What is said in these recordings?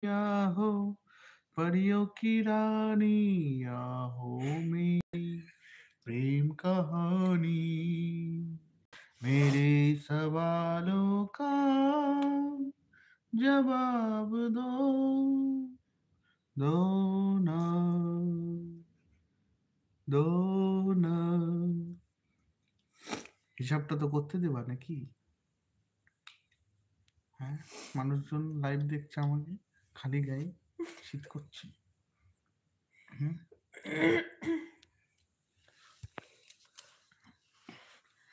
या हो परियों की रानी, या हो मेरी प्रेम कहानी, मेरे सवालों का जवाब दो, दो ना, দো না। হিসাবটা তো করতে দেবা নাকি? হ্যাঁ, মানুষজন লাইভ দেখছে আমাকে খালি গায়ে, শীত করছে। হুম,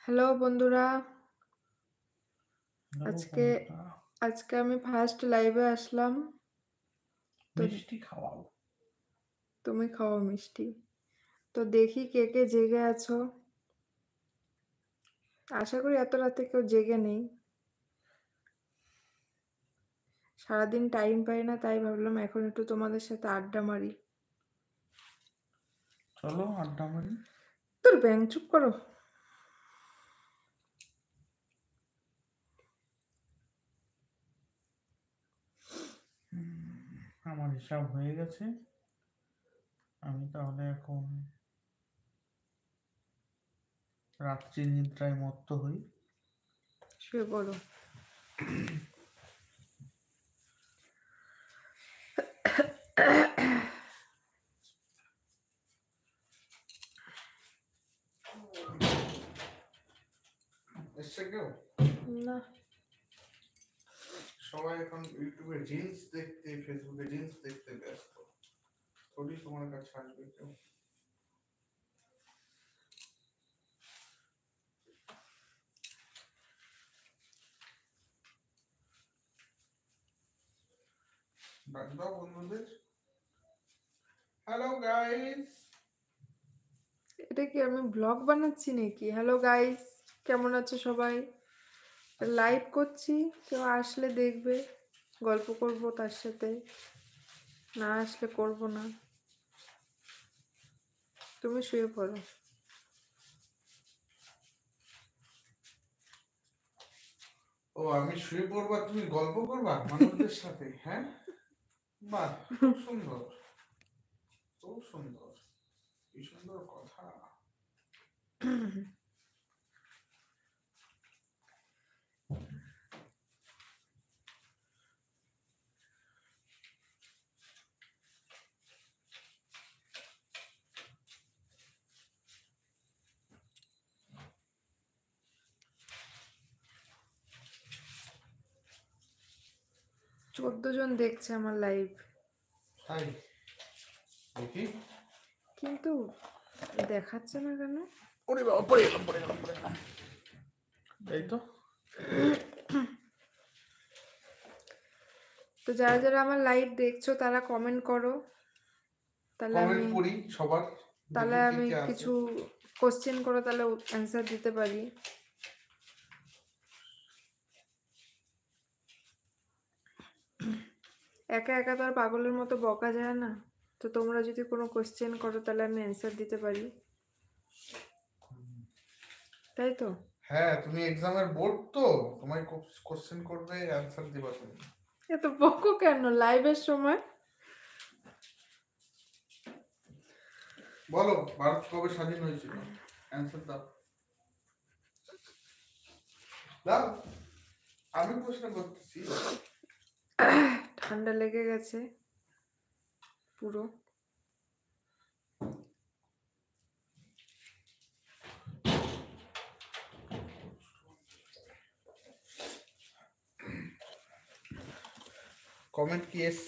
হ্যালো বন্ধুরা, হ্যালো আজকে বন্ধুরা, আজকে আমি ফার্স্ট লাইভে আসলাম। তো মিষ্টি খাওয়াও। তুমি খাওয়া মিষ্টি। তো দেখি কে কে জেগে আছো। আশা করি এত রাতে কেউ জেগে নেই। সারাদিন টাইম পাই না, তাই ভাবলাম এখন একটু তোমাদের সাথে আড্ডা মারি। চলো আড্ডা মারি। তোর ব্যাং চুপ করো। আমার হিসাব হয়ে গেছে, আমি তাহলে এখন রাত্রি নিদ্রায় মত্ত হই। শুয়ে পড়ো। এসছে কেউ? না, সবাই এখন ইউটিউবে রিলস দেখতে, ফেসবুকে রিলস দেখতে ব্যস্ত। থোড়ি তোমার কাছে আসবে কেউ। ডাক দাও বন্ধুদের। Hello guys. এটা কি আমি ব্লগ বানাচ্ছি নাকি? হ্যালো গাইস, কেমন আছো সবাই? লাইভ করছি, কেউ আসলে দেখবে, গল্প করব তার সাথে, না আসলে করব না। তুমি শুয়ে পড়ো। ও, আমি শুয়ে পড়বা, তুমি গল্প করবা মানুষদের সাথে? হ্যাঁ, বাহ, খুব সুন্দর, খুব সুন্দর, কি সুন্দর কথা। জন দেখছে আমার লাইভ, তাই দেখি। কিন্তু দেখাচ্ছে না কেন? ওরে বাবা, পড়ে গেলাম, পড়ে গেলাম, পড়ে গেলাম। এই তো। তো যারা যারা আমার লাইভ দেখছো তারা কমেন্ট করো, তাহলে কমেন্ট আমি পড়ি সবার, তাহলে দেখি কে আমি কে আছে। কিছু কোশ্চেন করো, তাহলে অ্যান্সার দিতে পারি। একা একা তো আর পাগলের মতো বকা যায় না, তো তোমরা যদি কোনো কোশ্চেন করো তাহলে আমি অ্যান্সার দিতে পারি, তাই তো? হ্যাঁ, তুমি এক্সামের বোর্ড তো, তোমায় কোশ্চেন করবে, অ্যানসার দিবা তুমি। এত বকো কেন লাইভের সময়? বলো, ভারত কবে স্বাধীন হয়েছিল? অ্যানসার দাও, দাও, আমি প্রশ্ন করতেছি। ঠান্ডা লেগে গেছে পুরো। কমেন্ট কি